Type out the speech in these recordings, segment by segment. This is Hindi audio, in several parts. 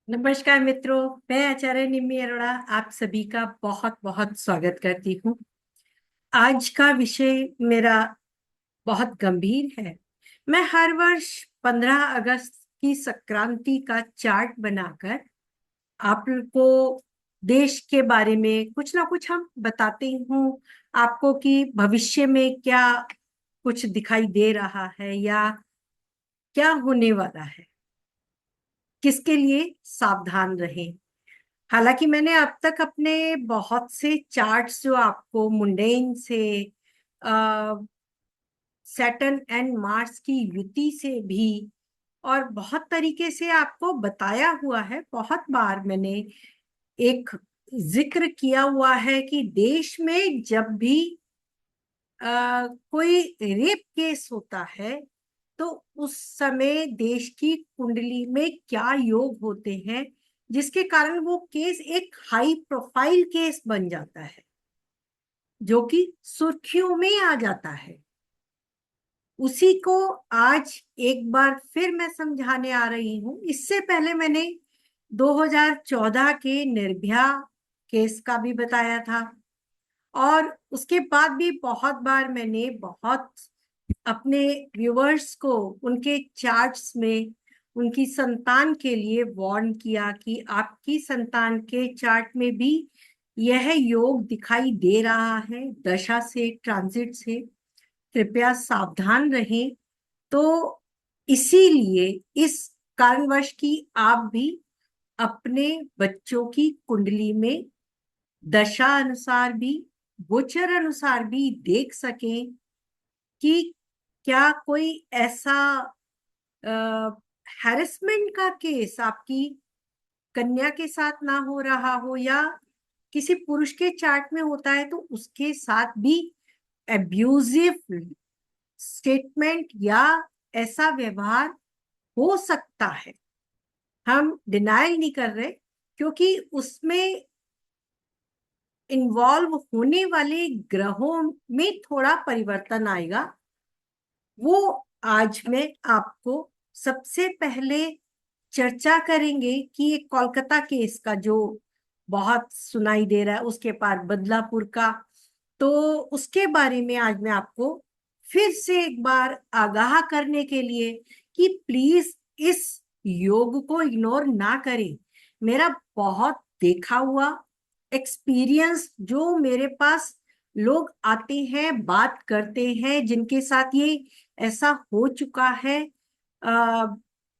नमस्कार मित्रों। मैं आचार्य निम्मी अरोड़ा आप सभी का बहुत बहुत स्वागत करती हूँ। आज का विषय मेरा बहुत गंभीर है। मैं हर वर्ष 15 अगस्त की संक्रांति का चार्ट बनाकर आपको देश के बारे में कुछ ना कुछ हम बताती हूँ आपको कि भविष्य में क्या कुछ दिखाई दे रहा है या क्या होने वाला है, किसके लिए सावधान रहें। हालांकि मैंने अब तक अपने बहुत से चार्ट्स जो आपको मुंडेन से सैटर्न एंड मार्स की युति से भी और बहुत तरीके से आपको बताया हुआ है। बहुत बार मैंने एक जिक्र किया हुआ है कि देश में जब भी कोई रेप केस होता है तो उस समय देश की कुंडली में क्या योग होते हैं जिसके कारण वो केस एक हाई प्रोफाइल केस बन जाता है, जो कि सुर्खियों में आ जाता है। उसी को आज एक बार फिर मैं समझाने आ रही हूं। इससे पहले मैंने 2014 के निर्भया केस का भी बताया था और उसके बाद भी बहुत बार मैंने बहुत अपने व्यूअर्स को उनके चार्ट्स में उनकी संतान के लिए वार्न किया कि आपकी संतान के चार्ट में भी यह योग दिखाई दे रहा है दशा से, ट्रांजिट से, कृपया सावधान रहें। तो इसीलिए इस कारणवश की आप भी अपने बच्चों की कुंडली में दशा अनुसार भी, गोचर अनुसार भी देख सकें कि क्या कोई ऐसा हैरेसमेंट का केस आपकी कन्या के साथ ना हो रहा हो, या किसी पुरुष के चार्ट में होता है तो उसके साथ भी एब्यूजिव स्टेटमेंट या ऐसा व्यवहार हो सकता है। हम डिनायल नहीं कर रहे, क्योंकि उसमें इन्वॉल्व होने वाले ग्रहों में थोड़ा परिवर्तन आएगा। वो आज मैं आपको सबसे पहले चर्चा करेंगे कि एक कोलकाता केस का जो बहुत सुनाई दे रहा है, उसके बाद बदलापुर का, तो उसके बारे में आज मैं आपको फिर से एक बार आगाह करने के लिए कि प्लीज इस योग को इग्नोर ना करें। मेरा बहुत देखा हुआ एक्सपीरियंस, जो मेरे पास लोग आते हैं, बात करते हैं, जिनके साथ ये ऐसा हो चुका है, आ,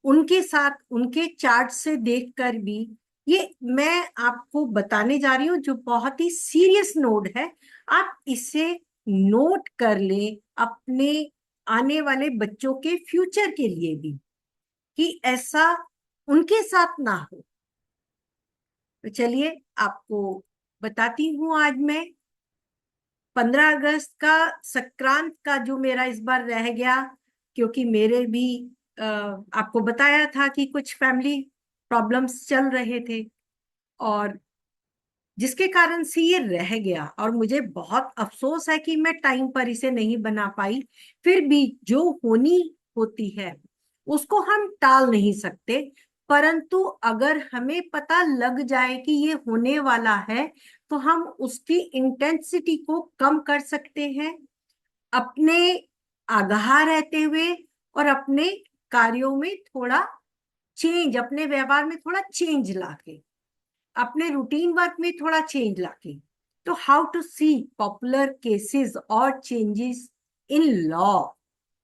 उनके साथ उनके चार्ट से देखकर भी ये मैं आपको बताने जा रही हूँ, जो बहुत ही सीरियस नोट है। आप इसे नोट कर लें अपने आने वाले बच्चों के फ्यूचर के लिए भी, कि ऐसा उनके साथ ना हो। तो चलिए आपको बताती हूँ। आज मैं 15 अगस्त का संक्रांत का जो मेरा इस बार रह गया, क्योंकि मेरे भी आपको बताया था कि कुछ फैमिली प्रॉब्लम्स चल रहे थे और जिसके कारण से ये रह गया, और मुझे बहुत अफसोस है कि मैं टाइम पर इसे नहीं बना पाई। फिर भी जो होनी होती है उसको हम टाल नहीं सकते, परंतु अगर हमें पता लग जाए कि ये होने वाला है तो हम उसकी इंटेंसिटी को कम कर सकते हैं, अपने आगाह रहते हुए और अपने कार्यों में थोड़ा चेंज, अपने व्यवहार में थोड़ा चेंज लाके, अपने रूटीन वर्क में थोड़ा चेंज लाके। तो how to see popular cases और चेंजेस इन लॉ।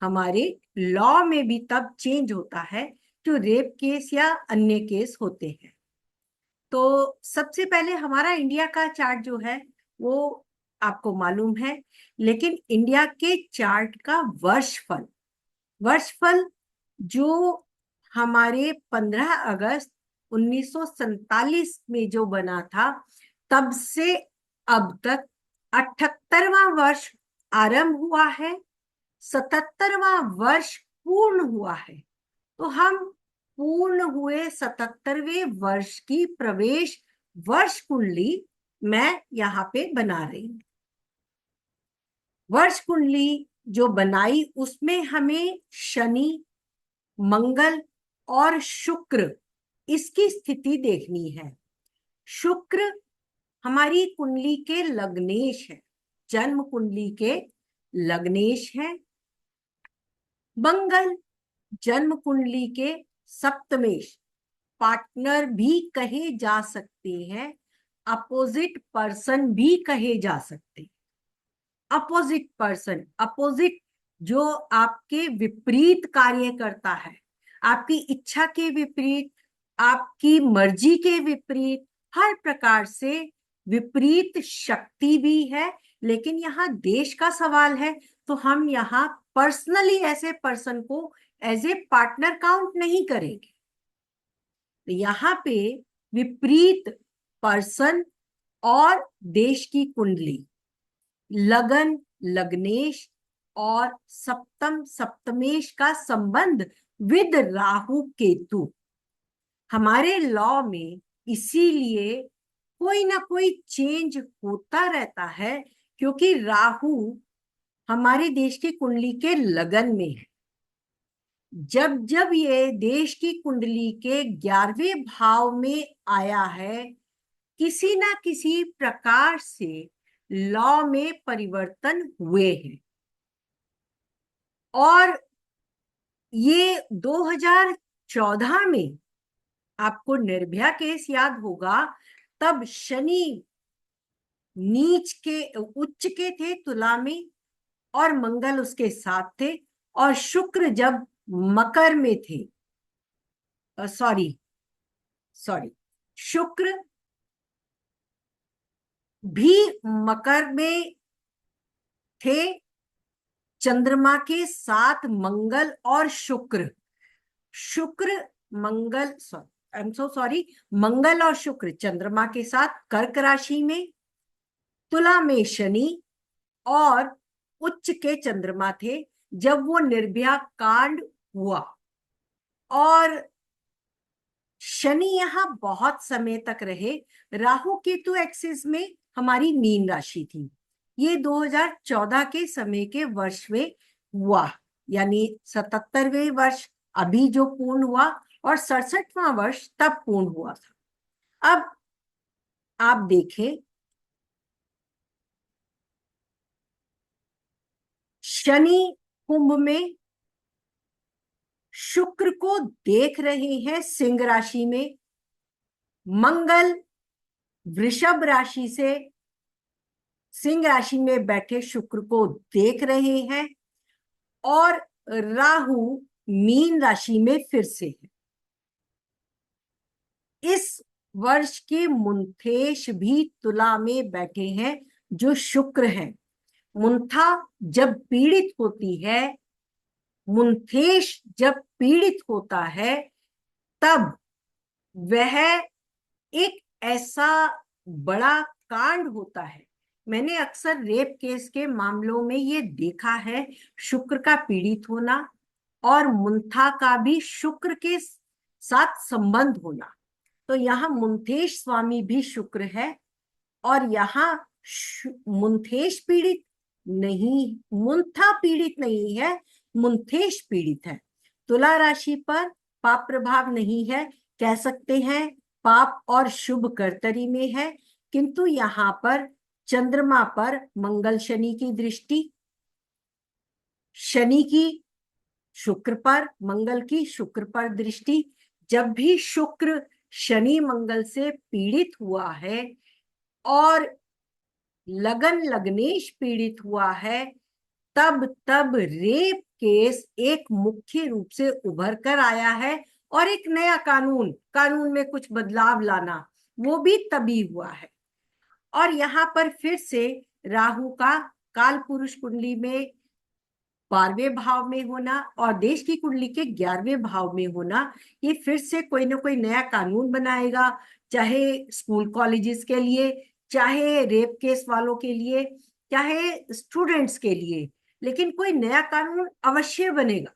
हमारे लॉ में भी तब चेंज होता है जो रेप केस या अन्य केस होते हैं। तो सबसे पहले हमारा इंडिया का चार्ट जो है वो आपको मालूम है, लेकिन इंडिया के चार्ट का वर्षफल जो हमारे 15 अगस्त 1947 में जो बना था, तब से अब तक 78वां वर्ष आरंभ हुआ है, 77वां वर्ष पूर्ण हुआ है। तो हम पूर्ण हुए 77वें वर्ष की प्रवेश वर्ष कुंडली मैं यहाँ पे बना रही हूँ। वर्ष कुंडली जो बनाई उसमें हमें शनि, मंगल और शुक्र इसकी स्थिति देखनी है। शुक्र हमारी कुंडली के लग्नेश है, जन्म कुंडली के लग्नेश है। मंगल जन्म कुंडली के सप्तमेश, पार्टनर भी कहे जा सकते हैं, अपोजिट पर्सन भी कहे जा सकते हैं। अपोजिट पर्सन, अपोजिट जो आपके विपरीत कार्य करता है, आपकी इच्छा के विपरीत, आपकी मर्जी के विपरीत, हर प्रकार से विपरीत शक्ति भी है। लेकिन यहाँ देश का सवाल है, तो हम यहाँ पर्सनली ऐसे पर्सन को एज ए पार्टनर काउंट नहीं करेंगे। यहाँ पे विपरीत पर्सन और देश की कुंडली, लगन लग्नेश और सप्तम सप्तमेश का संबंध विद राहु केतु हमारे लॉ में इसीलिए कोई ना कोई चेंज होता रहता है, क्योंकि राहु हमारे देश की कुंडली के लगन में है। जब जब ये देश की कुंडली के 11वें भाव में आया है, किसी ना किसी प्रकार से लॉ में परिवर्तन हुए हैं। और ये 2014 में आपको निर्भया केस याद होगा, तब शनि नीच के उच्च के थे तुला में और मंगल उसके साथ थे, और शुक्र जब मकर में थे, सॉरी शुक्र भी मकर में थे, चंद्रमा के साथ मंगल और शुक्र मंगल आई एम सो सॉरी मंगल और शुक्र चंद्रमा के साथ कर्क राशि में, तुला में शनि और उच्च के चंद्रमा थे जब वो निर्भया कांड हुआ। और शनि यहां बहुत समय तक रहे। राहु केतु एक्सिस में हमारी मीन राशि थी। ये 2014 के समय के वर्ष में हुआ, यानी 77वें वर्ष अभी जो पूर्ण हुआ और 67वां वर्ष तब पूर्ण हुआ था। अब आप देखें, शनि कुंभ में, शुक्र को देख रहे हैं सिंह राशि में, मंगल वृषभ राशि से सिंह राशि में बैठे शुक्र को देख रहे हैं, और राहु मीन राशि में फिर से है। इस वर्ष के मुंथेश भी तुला में बैठे हैं जो शुक्र हैं। मुंथा जब पीड़ित होती है, मुंथेश जब पीड़ित होता है, तब वह एक ऐसा बड़ा कांड होता है। मैंने अक्सर रेप केस के मामलों में ये देखा है, शुक्र का पीड़ित होना और मुंथा का भी शुक्र के साथ संबंध होना। तो यहाँ मुंथेश स्वामी भी शुक्र है, और यहाँ मुंथेश पीड़ित नहीं, मुंथा पीड़ित नहीं है, मुंथेश पीड़ित है। तुला राशि पर पाप प्रभाव नहीं है, कह सकते हैं पाप और शुभ कर्तरी में है, किंतु यहाँ पर चंद्रमा पर मंगल शनि की दृष्टि, शनि की शुक्र पर, मंगल की शुक्र पर दृष्टि, जब भी शुक्र शनि मंगल से पीड़ित हुआ है और लगन लग्नेश पीड़ित हुआ है, तब रेप केस एक मुख्य रूप से उभर कर आया है। और एक नया कानून में कुछ बदलाव लाना, वो भी तभी हुआ है। और यहाँ पर फिर से राहु का काल पुरुष कुंडली में 12वें भाव में होना और देश की कुंडली के 11वें भाव में होना, ये फिर से कोई ना कोई नया कानून बनाएगा, चाहे स्कूल कॉलेजेस के लिए, चाहे रेप केस वालों के लिए, चाहे स्टूडेंट्स के लिए, लेकिन कोई नया कानून अवश्य बनेगा।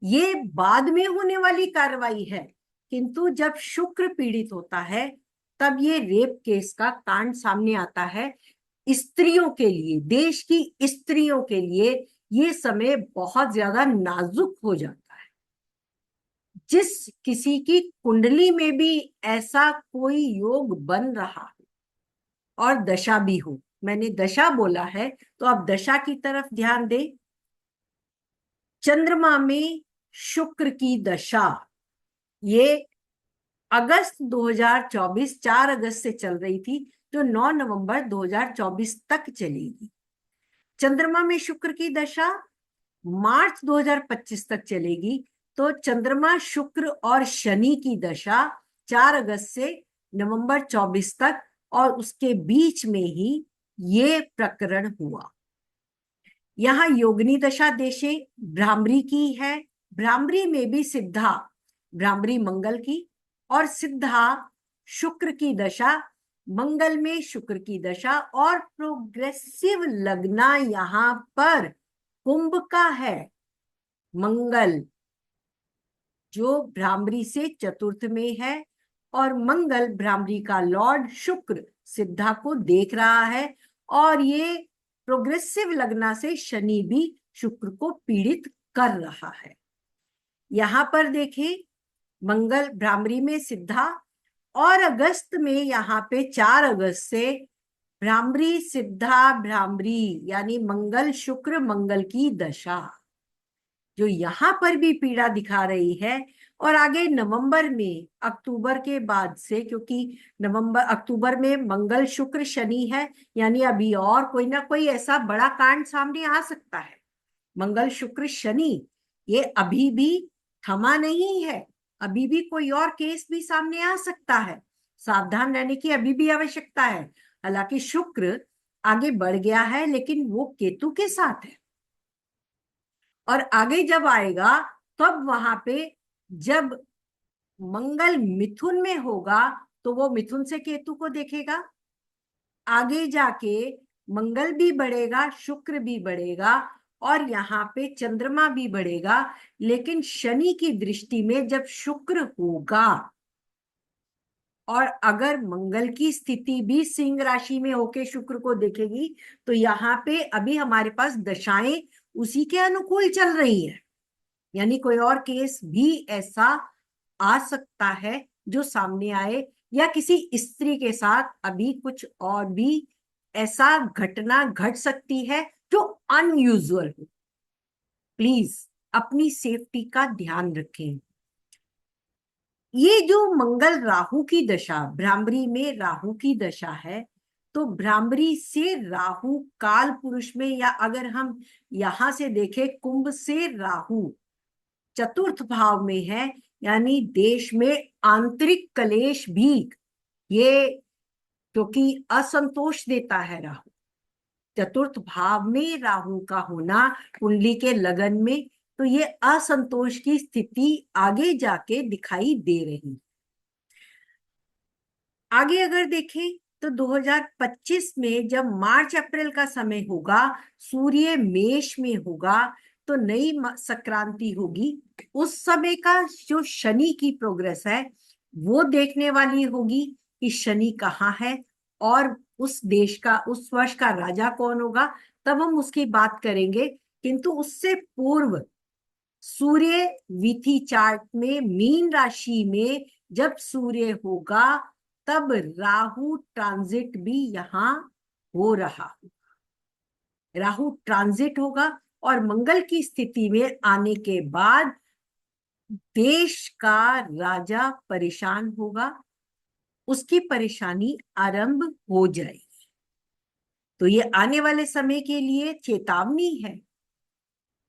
ये बाद में होने वाली कार्रवाई है, किंतु जब शुक्र पीड़ित होता है तब ये रेप केस का कांड सामने आता है। स्त्रियों के लिए, देश की स्त्रियों के लिए ये समय बहुत ज्यादा नाजुक हो जाता है। जिस किसी की कुंडली में भी ऐसा कोई योग बन रहा हो और दशा भी हो, मैंने दशा बोला है तो आप दशा की तरफ ध्यान दें। चंद्रमा में शुक्र की दशा, ये अगस्त 2024, 4 अगस्त से चल रही थी, जो 9 नवंबर 2024 तक चलेगी। चंद्रमा में शुक्र की दशा मार्च 2025 तक चलेगी। तो चंद्रमा, शुक्र और शनि की दशा 4 अगस्त से नवंबर 24 तक, और उसके बीच में ही ये प्रकरण हुआ। यहाँ योगिनी दशा देशे भ्रामरी की है। भ्रामरी में भी सिद्धा, भ्रामरी मंगल की, और सिद्धा शुक्र की दशा, मंगल में शुक्र की दशा, और प्रोग्रेसिव लगना यहाँ पर कुंभ का है। मंगल जो भ्रामरी से चतुर्थ में है, और मंगल भ्रामरी का लॉर्ड शुक्र सिद्धा को देख रहा है, और ये प्रोग्रेसिव लगना से शनि भी शुक्र को पीड़ित कर रहा है। यहां पर देखें, मंगल भ्रामरी में सिद्धा, और अगस्त में यहाँ पे 4 अगस्त से भ्रामरी सिद्धा भ्रामरी, यानी मंगल शुक्र मंगल की दशा जो यहां पर भी पीड़ा दिखा रही है। और आगे नवंबर में, अक्टूबर के बाद से, क्योंकि नवंबर अक्टूबर में मंगल शुक्र शनि है, यानी अभी और कोई ना कोई ऐसा बड़ा कांड सामने आ सकता है। मंगल शुक्र शनि ये अभी भी थमा नहीं है, अभी भी कोई और केस भी सामने आ सकता है। सावधान रहने की अभी भी आवश्यकता है। हालांकि शुक्र आगे बढ़ गया है, लेकिन वो केतु के साथ है, और आगे जब आएगा तब वहां पे जब मंगल मिथुन में होगा तो वो मिथुन से केतु को देखेगा। आगे जाके मंगल भी बढ़ेगा, शुक्र भी बढ़ेगा, और यहाँ पे चंद्रमा भी बढ़ेगा। लेकिन शनि की दृष्टि में जब शुक्र होगा, और अगर मंगल की स्थिति भी सिंह राशि में होके शुक्र को देखेगी, तो यहाँ पे अभी हमारे पास दशाएं उसी के अनुकूल चल रही है। यानी कोई और केस भी ऐसा आ सकता है जो सामने आए, या किसी स्त्री के साथ अभी कुछ और भी ऐसा घटना घट सकती है जो अनयूजुअल हो। प्लीज अपनी सेफ्टी का ध्यान रखें। ये जो मंगल राहु की दशा, भ्रामरी में राहु की दशा है, तो भ्रामरी से राहु काल पुरुष में, या अगर हम यहां से देखें कुंभ से राहु चतुर्थ भाव में है, यानी देश में आंतरिक कलेश भी, ये क्योंकि असंतोष देता है राहु, चतुर्थ भाव में राहु का होना कुंडली के लगन में, तो ये असंतोष की स्थिति आगे जाके दिखाई दे रही। आगे अगर देखें तो 2025 में जब मार्च अप्रैल का समय होगा, सूर्य मेष में होगा, तो नई संक्रांति होगी। उस समय का जो शनि की प्रोग्रेस है वो देखने वाली होगी कि शनि कहाँ है, और उस देश का, उस वर्ष का राजा कौन होगा, तब हम उसकी बात करेंगे। किंतु उससे पूर्व सूर्य विधि चार्ट में मीन राशि में जब सूर्य होगा, तब राहु ट्रांजिट भी यहां हो रहा, राहु ट्रांजिट होगा, और मंगल की स्थिति में आने के बाद देश का राजा परेशान होगा, उसकी परेशानी आरंभ हो जाएगी। तो ये आने वाले समय के लिए चेतावनी है,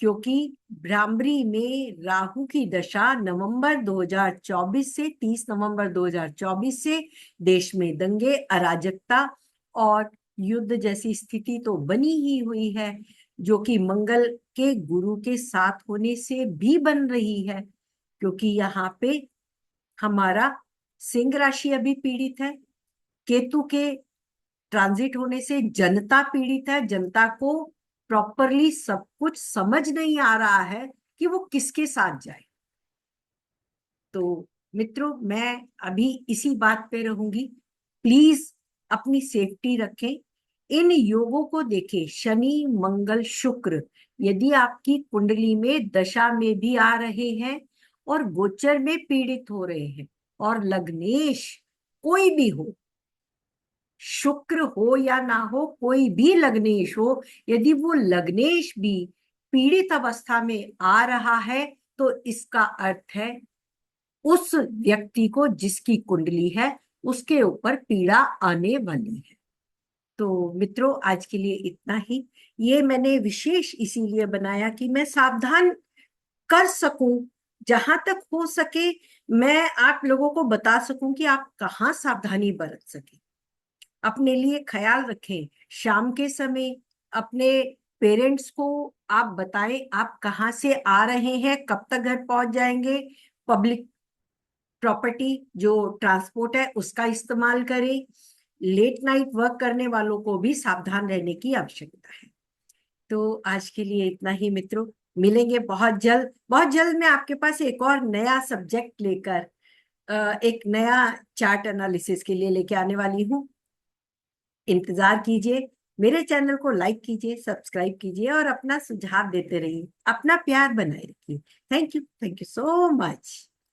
क्योंकि भ्रामरी में राहु की दशा नवंबर 2024 से 30 नवंबर 2024 से देश में दंगे, अराजकता और युद्ध जैसी स्थिति तो बनी ही हुई है, जो कि मंगल के गुरु के साथ होने से भी बन रही है। क्योंकि यहाँ पे हमारा सिंह राशि अभी पीड़ित है, केतु के ट्रांजिट होने से जनता पीड़ित है, जनता को प्रॉपरली सब कुछ समझ नहीं आ रहा है कि वो किसके साथ जाए। तो मित्रों, मैं अभी इसी बात पे रहूंगी। प्लीज अपनी सेफ्टी रखें, इन योगों को देखें, शनि मंगल शुक्र यदि आपकी कुंडली में दशा में भी आ रहे हैं, और गोचर में पीड़ित हो रहे हैं, और लग्नेश कोई भी हो, शुक्र हो या ना हो, कोई भी लग्नेश हो, यदि वो लग्नेश भी पीड़ित अवस्था में आ रहा है तो इसका अर्थ है उस व्यक्ति को, जिसकी कुंडली है, उसके ऊपर पीड़ा आने वाली है। तो मित्रों, आज के लिए इतना ही। ये मैंने विशेष इसीलिए बनाया कि मैं सावधान कर सकूं, जहां तक हो सके मैं आप लोगों को बता सकूं कि आप कहाँ सावधानी बरत सके। अपने लिए ख्याल रखें। शाम के समय अपने पेरेंट्स को आप बताएं आप कहाँ से आ रहे हैं, कब तक घर पहुंच जाएंगे। पब्लिक प्रॉपर्टी जो ट्रांसपोर्ट है उसका इस्तेमाल करें। लेट नाइट वर्क करने वालों को भी सावधान रहने की आवश्यकता है। तो आज के लिए इतना ही मित्रों। मिलेंगे बहुत जल्द। बहुत जल्द मैं आपके पास एक और नया सब्जेक्ट लेकर एक नया चार्ट एनालिसिस के लिए लेके आने वाली हूँ। इंतजार कीजिए। मेरे चैनल को लाइक कीजिए, सब्सक्राइब कीजिए और अपना सुझाव देते रहिए। अपना प्यार बनाए रखिए। Thank you so much.